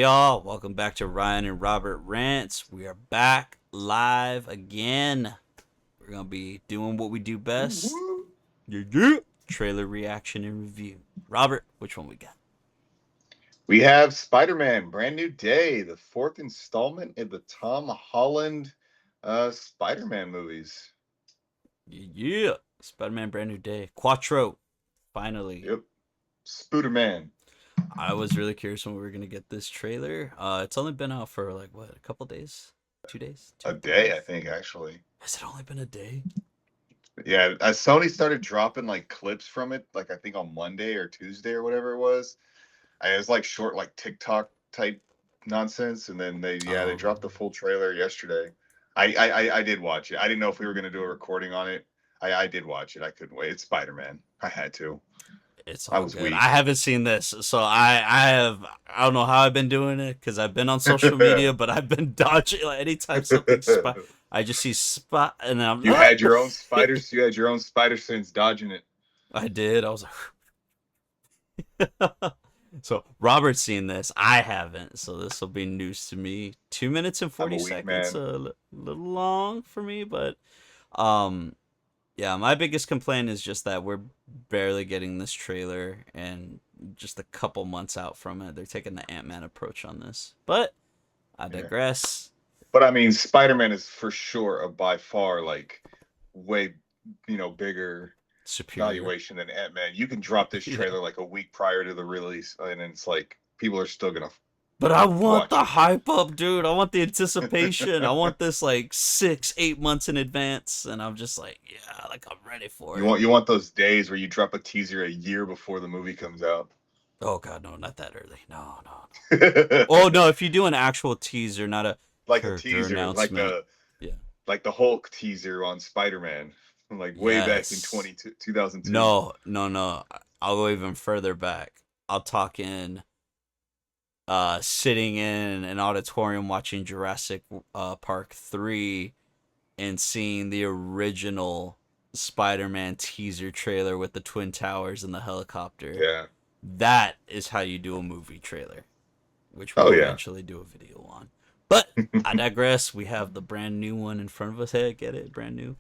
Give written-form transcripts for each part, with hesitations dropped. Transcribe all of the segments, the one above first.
y'all, welcome back to Ryan and Robert Rants. We are back live again. We're gonna be doing what we do best. Woo-woo. Yeah. Trailer reaction and review. Robert, which one we got? We have Spider-Man, Brand New Day, the fourth installment in the Tom Holland Spider-Man movies. Yeah. Spider-Man Brand New Day. Quattro. Finally. Yep. Spooderman. I was really curious when we were gonna get this trailer. It's only been out for like what, a couple days? 2 days? A 3 day, I days? think, actually. Has it only been a day? Yeah, Sony started dropping like clips from it, like I think on Monday or Tuesday or whatever it was. It was like short, like TikTok type nonsense, and then they Um dropped the full trailer yesterday. I did watch it. I didn't know if we were gonna do a recording on it. I did watch it. I couldn't wait. It's Spider-Man. I had to. It's I all was good. I weak. haven't seen this, so I don't know how I've been doing it because I've been on social media, but I've been dodging. Like anytime something spot, I just see spot, and then I'm You not. had your own spiders. You had your own spider sense dodging it. I did. I was like, so Robert's seen this. I haven't, so this will be news to me. 2 minutes and I'm forty a weak seconds, man. a little long for me, but um, yeah, my biggest complaint is just that we're barely getting this trailer and just a couple months out from it. They're taking the Ant-Man approach on this. But I Yeah. digress. But I mean, Spider-Man is for sure a by far like way, bigger Superior. valuation than Ant-Man. You can drop this Yeah. trailer like a week prior to the release, and it's like people are still gonna But I want watch the it. hype up, dude. I want the anticipation. I want this like 6, 8 months in advance. And I'm just like, yeah, like I'm ready for You it. want you want those days where you drop a teaser a year before the movie comes out. Oh god, no, not that early. No, no, no. Oh no, if you do an actual teaser, not a Like a character teaser, like announcement. the Yeah. like the Hulk teaser on Spider-Man, like way back in Yes. 2002. No, no, no. I'll go even further back. I'll talk in sitting in an auditorium watching Jurassic Park 3 and seeing the original Spider-Man teaser trailer with the Twin Towers and the helicopter. Yeah. That is how you do a movie trailer, which Oh we'll yeah. eventually do a video on. But I digress. We have the brand new one in front of us. Hey, get it? Brand new.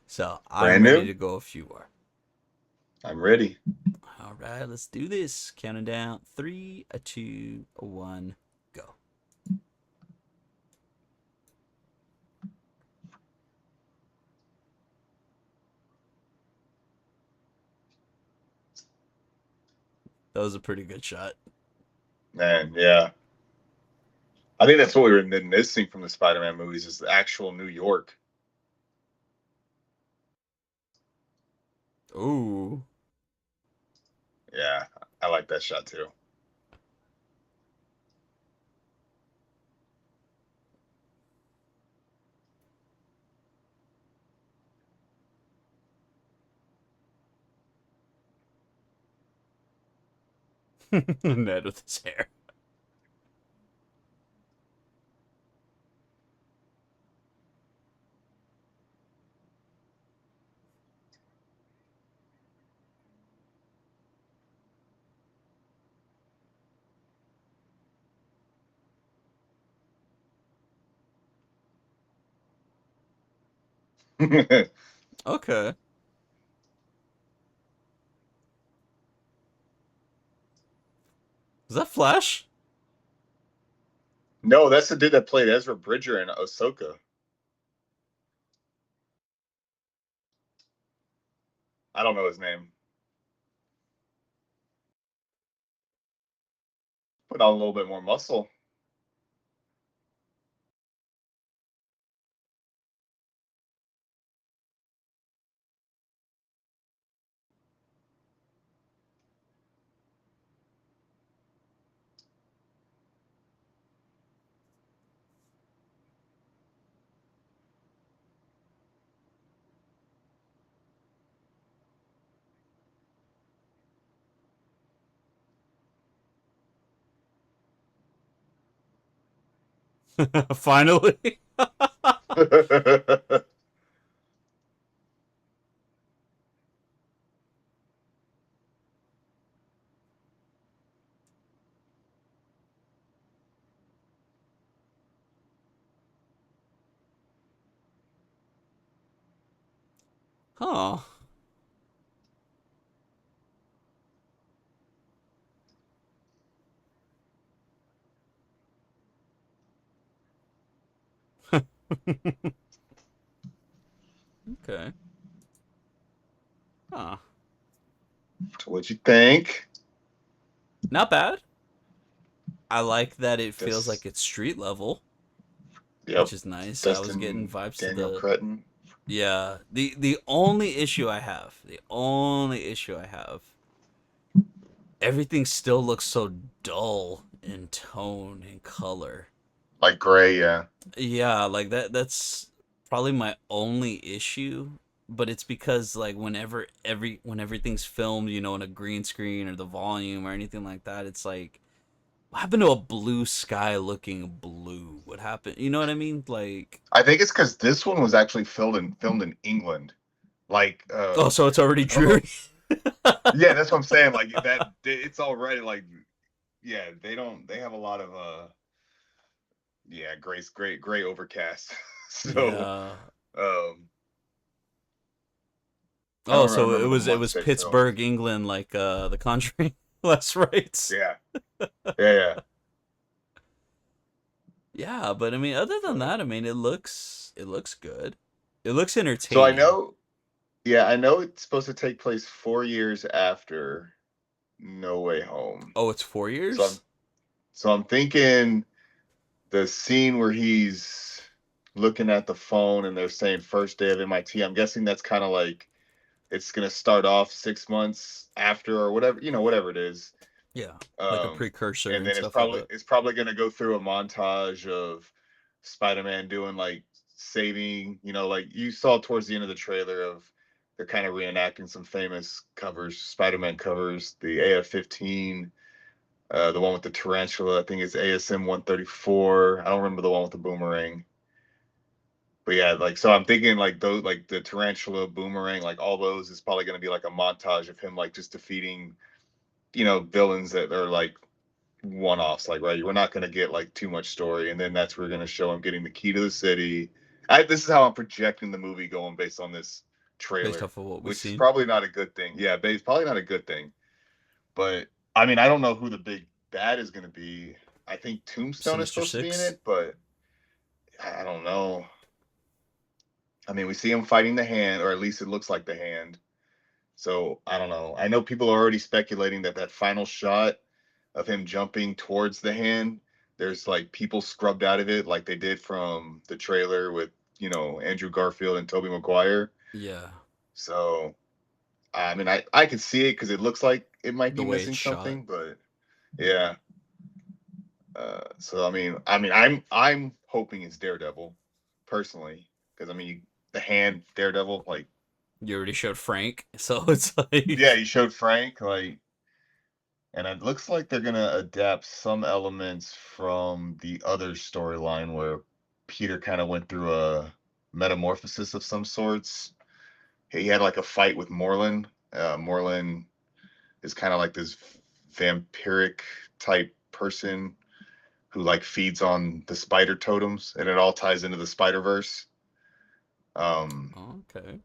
So I'm Brand ready new. to go if you are. I'm ready. All right, let's do this. Counting down. Three, a two, a one, go. That was a pretty good shot. Man, yeah. I think that's what we've been missing from the Spider-Man movies is the actual New York. Ooh. Yeah, I like that shot too. Ned with his hair. Okay. Is that Flash? No, that's the dude that played Ezra Bridger in Ahsoka. I don't know his name. Put on a little bit more muscle. Finally. Huh. Okay. Huh. So what'd you think? Not bad. I like that it feels This, like it's street level, yep, which is nice. I was getting Dustin vibes to Daniel the Cretton. yeah. The only issue I have, everything still looks so dull in tone and color. Like gray, yeah. Yeah, like that's probably my only issue, but it's because like when everything's filmed, in a green screen or the volume or anything like that, it's like what happened to a blue sky looking blue? What happened? You know what I mean? Like I think it's because this one was actually filmed in England. Like, oh, so it's already I don't know. dreary. Yeah, that's what I'm saying. Like that, it's already like, yeah, they have a lot of yeah, gray overcast. So, Yeah. um, Oh, I so it remember the was it months was they filmed. Pittsburgh, England, like The Conjuring last rites. Yeah, yeah. Yeah, but I mean, other than But that, I mean, it looks good. It looks so I entertaining. know, yeah, I know it's supposed to take place 4 years after No Way Home. Oh, it's four So years. I'm thinking the scene where he's looking at the phone and they're saying first day of MIT. I'm guessing that's kind of like it's gonna start off 6 months after or whatever, whatever it is. Yeah, like a Um, precursor and and then stuff like that. it's probably gonna go through a montage of Spider-Man doing like saving, like you saw towards the end of the trailer of they're kind of reenacting some famous covers, Spider-Man covers, the AF-15, the one with the tarantula, I think it's ASM 134. I don't remember the one with the boomerang. But yeah, like so I'm thinking like those like the tarantula boomerang, like all those is probably gonna be like a montage of him like just defeating, villains that are like one-offs, like right. We're not gonna get like too much story, and then that's where we're gonna show him getting the key to the city. This is how I'm projecting the movie going based on this Based trailer, off of what we've which is seen. probably not a good thing. Yeah, but it's probably not a good thing. But I mean, I don't know who the big bad is gonna be. I think Tombstone is Sinister supposed to be in Six. it, but I don't know. I mean, we see him fighting the hand, or at least it looks like the hand. So I don't know. I know people are already speculating that that final shot of him jumping towards the hand, there's like people scrubbed out of it, like they did from the trailer with Andrew Garfield and Tobey Maguire. Yeah, So I mean, I could see it because it looks like it might the be way it's missing shot. something, but yeah. So I'm hoping it's Daredevil, personally, because I mean the hand Daredevil, like You already showed Frank, so it's yeah, like you showed Frank, like, and it looks like they're gonna adapt some elements from the other storyline where Peter kind of went through a metamorphosis of some sorts. He had like a fight with Morlun. Morlun is kind of like this vampiric type person who like feeds on the spider totems, and it all ties into the Spider Verse. Um, okay.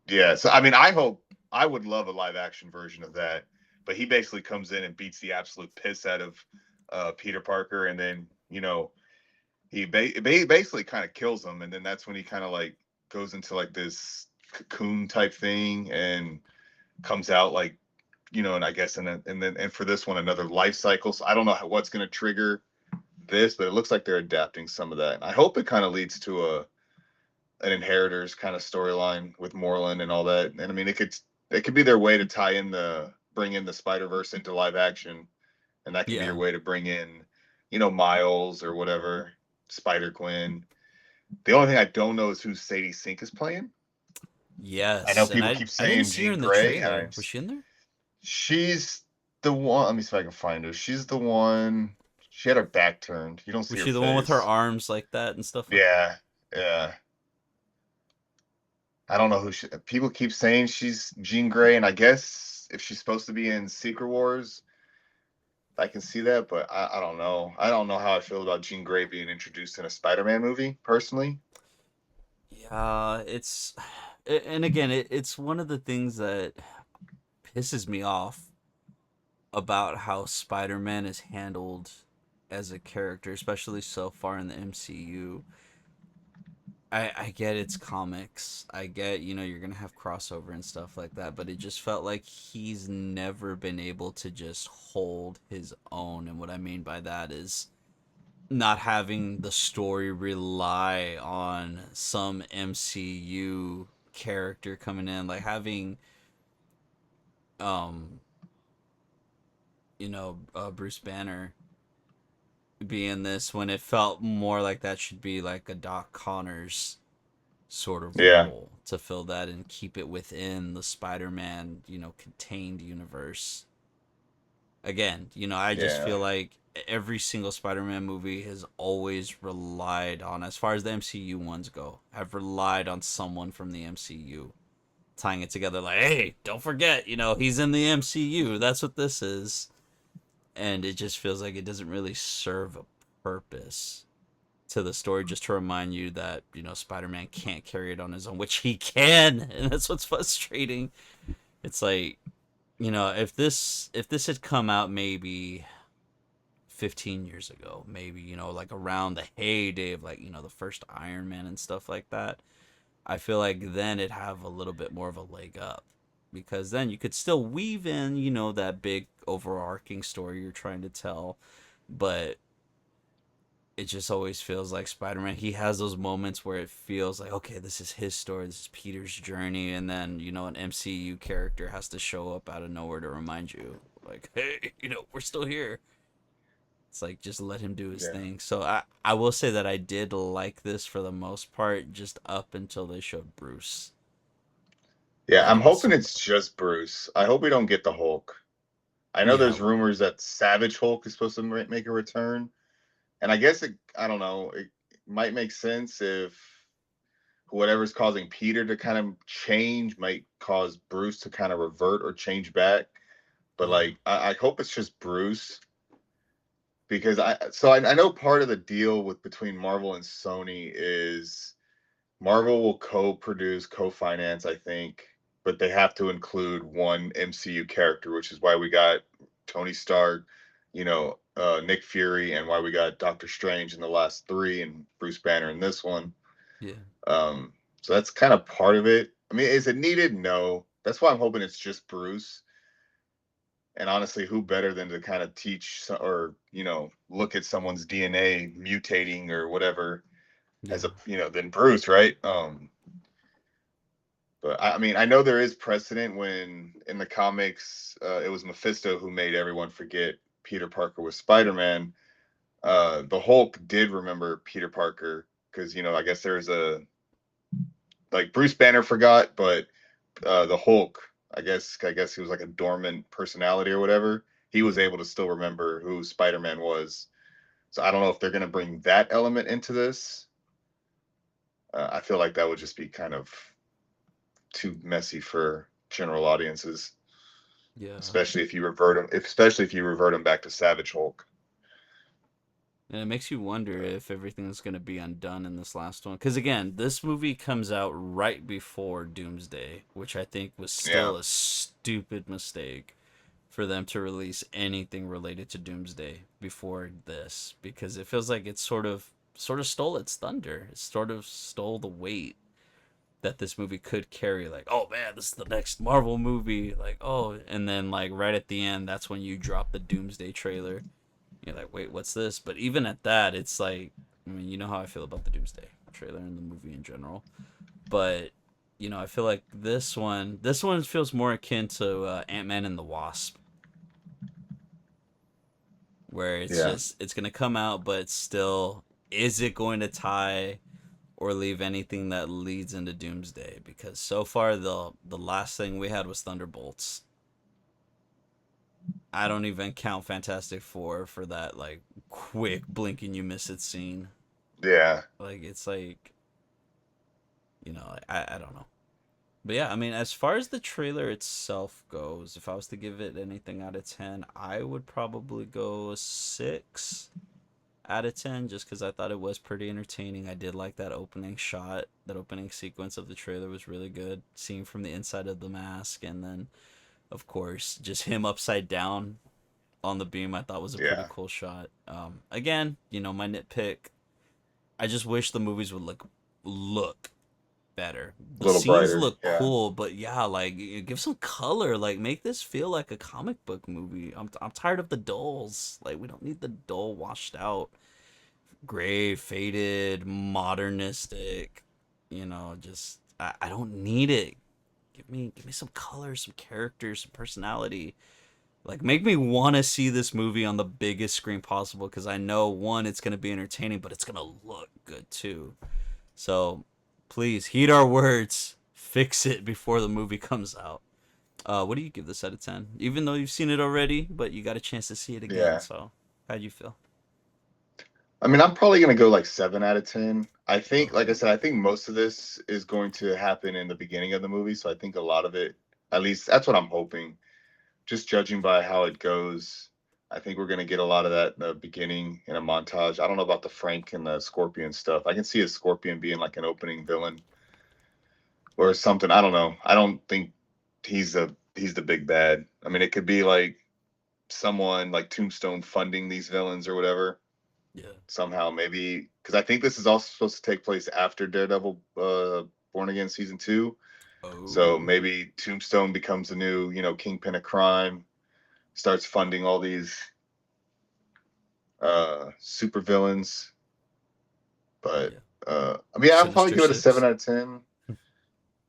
yeah, so I mean, I would love a live action version of that, but he basically comes in and beats the absolute piss out of Peter Parker, and then he basically kind of kills him, and then that's when he kind of like goes into like this cocoon type thing and comes out like and I guess and for this one another life cycle. So I don't know what's going to trigger this, but it looks like they're adapting some of that. And I hope it kind of leads to an inheritors kind of storyline with Moreland and all that. And I mean, it could be their way to tie in the bring in the Spider Verse into live action, and that could be your Yeah. way to bring in, Miles or whatever, Spider Gwen. The only thing I don't know is who Sadie Sink is playing. I know Yes, and people I keep I didn't saying see her Jean in the Grey, trailer. Was she in there? she's the one. Let me see if I can find her. She's the one. She had her back turned. You don't see Was her she the one with her face. arms like that and stuff? Okay. Yeah, yeah. I don't know who people keep saying she's Jean Grey, and I guess if she's supposed to be in Secret Wars, I can see that, but I don't know. I don't know how I feel about Jean Grey being introduced in a Spider-Man movie, personally. Yeah, it's And again, it's one of the things that pisses me off about how Spider-Man is handled as a character, especially so far in the MCU. I get it's comics. I get, you're going to have crossover and stuff like that, but it just felt like he's never been able to just hold his own. And what I mean by that is not having the story rely on some MCU character coming in, like having um Bruce Banner be in this when it felt more like that should be like a Doc Connors sort of Yeah, role to fill that and keep it within the Spider-Man, contained universe. Again, I just yeah, feel like every single Spider-Man movie has always relied on, as far as the MCU ones go, have relied on someone from the MCU tying it together like, hey, don't forget, he's in the MCU. That's what this is. And it just feels like it doesn't really serve a purpose to the story, just to remind you that Spider-Man can't carry it on his own, which he can, and that's what's frustrating. It's like, if this had come out maybe 15 years ago, maybe, like around the heyday of, like, the first Iron Man and stuff like that, I feel like then it'd have a little bit more of a leg up, because then you could still weave in, that big overarching story you're trying to tell, but it just always feels like Spider-Man, he has those moments where it feels like, okay, this is his story, this is Peter's journey, and then, an MCU character has to show up out of nowhere to remind you, like, hey, we're still here. It's like, just let him do his yeah, thing. So I will say that I did like this for the most part, just up until they showed Bruce. yeah. Then I'm it was hoping sort of, it's just Bruce. I hope we don't get the Hulk. I know yeah, there's rumors that Savage Hulk is supposed to make a return, and I guess I don't know. It might make sense if whatever's causing Peter to kind of change might cause Bruce to kind of revert or change back. But yeah, like, I hope it's just Bruce because I know part of the deal with between Marvel and Sony is Marvel will co-produce, co-finance, I think, but they have to include one MCU character, which is why we got Tony Stark, Nick Fury, and why we got Doctor Strange in the last three, and Bruce Banner in this one. yeah, Um, so that's kind of part of it. I mean, is it needed? No. That's why I'm hoping it's just Bruce. And honestly, who better than to kind of teach or look at someone's DNA mutating or whatever as yeah, a than Bruce, right? But I mean, I know there is precedent when in the comics, it was Mephisto who made everyone forget Peter Parker was Spider Man. The Hulk did remember Peter Parker because I guess there's a like Bruce Banner forgot, but the Hulk, I guess he was like a dormant personality or whatever. He was yeah, able to still remember who Spider Man was. So I don't know if they're going to bring that element into this. I feel like that would just be kind of too messy for general audiences. yeah. Especially if you revert him back to Savage Hulk. And it makes you wonder Uh, if everything's going to be undone in this last one. Because again, this movie comes out right before Doomsday, which I think was yeah, still a stupid mistake for them to release anything related to Doomsday before this, because it feels like it sort of stole its thunder. It sort of stole the weight that this movie could carry. Like, oh man, this is the next Marvel movie. Like, oh, and then like right at the end, that's when you drop the Doomsday trailer. You're like, wait, what's this? But even at that, it's like, I mean, you know how I feel about the Doomsday trailer and the movie in general. But I feel like this one feels more akin to Ant-Man and the Wasp, where yeah, it's gonna come out, but still, is it going to tie or leave anything that leads into Doomsday? Because so far the last thing we had was Thunderbolts. I don't even count Fantastic Four for that like quick blink and you miss it scene. yeah, Like it's like, I don't know. But yeah, I mean, as far as the trailer itself goes, if I was to give it anything out of 10, I would probably go a 6. out of 10 just because I thought it was pretty entertaining. I did like that opening shot. That opening sequence of the trailer was really good. Seeing from the inside of the mask, and then, of course, just him upside down on the beam, I thought was a pretty Yeah, cool shot. Again, my nitpick. I just wish the movies would look better. a The little scenes brighter. look Yeah, cool, but yeah, like give some color. Like make this feel like a comic book movie. I'm tired of the dulls. Like we don't need the dull, washed out, gray, faded, modernistic. Just I don't need it. Give me some color, some characters, some personality. Like make me want to see this movie on the biggest screen possible because I know one, it's gonna be entertaining, but it's gonna look good too. So please heed our words. Fix it before the movie comes out. What do you give this out of 10? Even though you've seen it already, but you got a chance to see it again. yeah. So how'd you feel? I mean, I'm probably gonna go like 7 out of 10. I think, like I Oh, said, I think most of this is going to happen in the beginning of the movie. So I think a lot of it, at least that's what I'm hoping. Just judging by how it goes, I think we're gonna get a lot of that in the beginning in a montage. I don't know about the Frank and the Scorpion stuff. I can see a Scorpion being like an opening villain or something. I don't know. I don't think he's the big bad. I mean, it could be like someone like Tombstone funding these villains or whatever yeah. somehow, maybe because I think this is also supposed to take place after Daredevil Born Again season 2. So Oh, maybe Tombstone becomes the new, kingpin of crime, starts funding all these super villains. But yeah. I mean, I'll probably Sinister give it a seven Six. out of ten.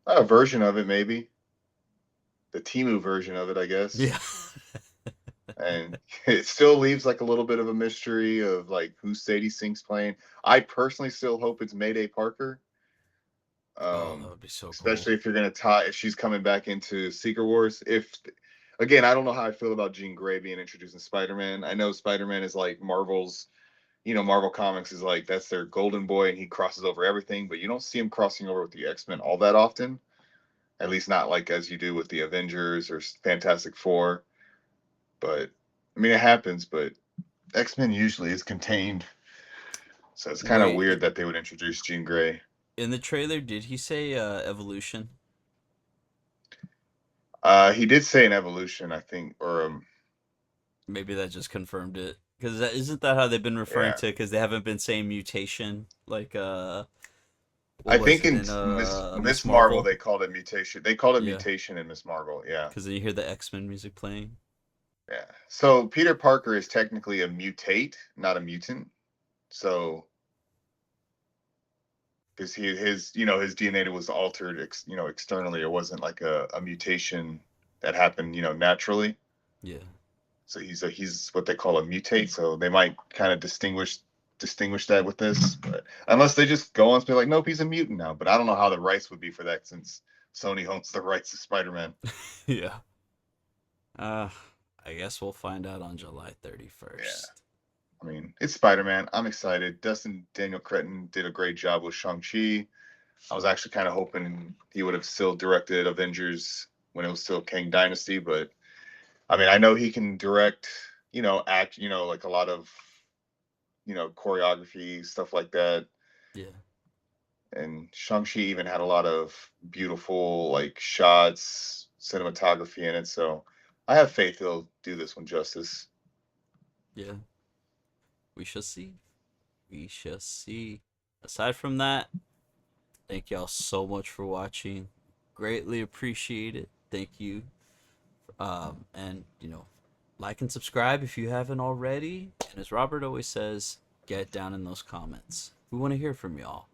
A version of it, maybe the Timu version of it, I guess. Yeah. And it still leaves like a little bit of a mystery of like who Sadie Sink's playing. I personally still hope it's Mayday Parker. Oh, that would be so cool. Especially if you're gonna tie if she's coming back into Secret Wars. If again, I don't know how I feel about Jean Grey being introduced in Spider-Man. I know Spider-Man is like Marvel's, Marvel Comics is like that's their golden boy and he crosses over everything, but you don't see him crossing over with the X-Men all that often. At least not like as you do with the Avengers or Fantastic Four. But I mean it happens, but X-Men usually is contained. So it's kind of Wait, weird that they would introduce Jean Grey. in the trailer, did he say evolution? He did say an evolution, I think, or Maybe that just confirmed it. Because isn't that how they've been referring yeah. to? Because they haven't been saying mutation. Like, what I was think it in in Miss Miss Marvel Marvel? they called it mutation. They called it Yeah. mutation in Miss Marvel. Yeah, Because then you hear the X-Men music playing. yeah. So Peter Parker is technically a mutate, not a mutant. So because his DNA was altered externally. It wasn't like a mutation that happened naturally. Yeah. So he's what they call a mutate. So they might kind of distinguish that with this, but unless they just go on to be like, nope, he's a mutant now. But I don't know how the rights would be for that since Sony owns the rights to Spider-Man. Yeah. Uh, I guess we'll find out on July Yeah. 31st. I mean, it's Spider-Man. I'm excited. Dustin Daniel Cretton did a great job with Shang-Chi. I was actually kind of hoping he would have still directed Avengers when it was still Kang Dynasty, but I mean, I know he can direct, act, like a lot of, choreography, stuff like that. Yeah. And Shang-Chi even had a lot of beautiful like shots, cinematography in it. So I have faith he'll do this one justice. Yeah. We shall see. We shall see. Aside from that, thank y'all so much for watching. Greatly appreciate it. Thank you. And like and subscribe if you haven't already. And as Robert always says, get down in those comments. We want to hear from y'all.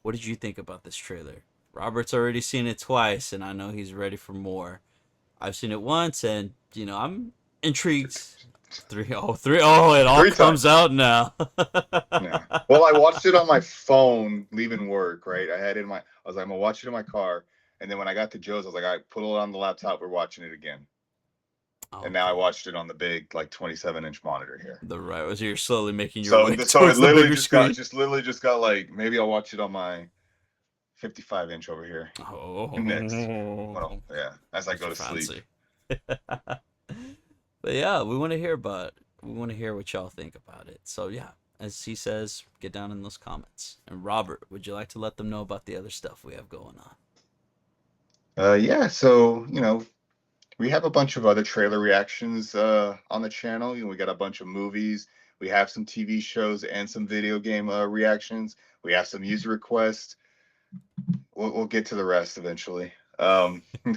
What did you think about this trailer? Robert's already seen it twice, and I know he's ready for more. I've seen it once, and I'm intrigued. It all Three comes times. out now. Yeah. Well, I watched it on my phone leaving work, right? I was like, I'm gonna watch it in my car. And then when I got to Joe's, I was like, I put it on the laptop, we're watching it again. And now I Okay. watched it on the big, like 27-inch monitor here. The right was you're slowly making your So way so it towards the bigger screen. literally just got like maybe I'll watch it on my 55-inch over here next. Well, Oh, yeah, as I go Mr. to sleep. Fancy. But yeah, we want to hear what y'all think about it. So yeah, as he says, get down in those comments. And Robert, would you like to let them know about the other stuff we have going on? Yeah, so we have a bunch of other trailer reactions on the channel. We got a bunch of movies. We have some TV shows and some video game reactions. We have some user requests. We'll get to the rest eventually.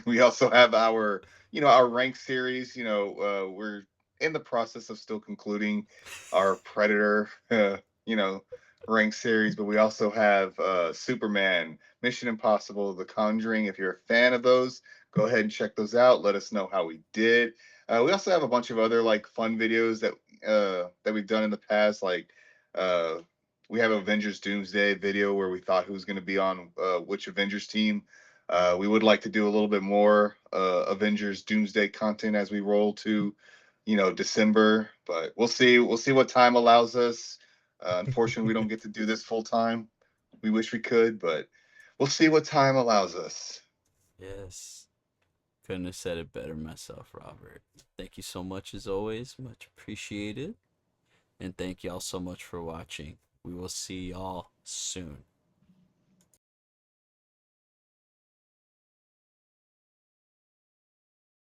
We also have our rank series. We're in the process of still concluding our Predator, rank series, but we also have Superman, Mission Impossible, The Conjuring. If you're a fan of those, go ahead and check those out. Let us know how we did. We also have a bunch of other like fun videos that we've done in the past, like uh, we have Avengers Doomsday video where we thought who was going to be on which Avengers team. We would like to do a little bit more Avengers Doomsday content as we roll to, December, but we'll see. We'll see what time allows us. Unfortunately, we don't get to do this full time. We wish we could, but we'll see what time allows us. Yes. Couldn't have said it better myself, Robert. Thank you so much as always. Much appreciated. And thank y'all so much for watching. We will see y'all soon.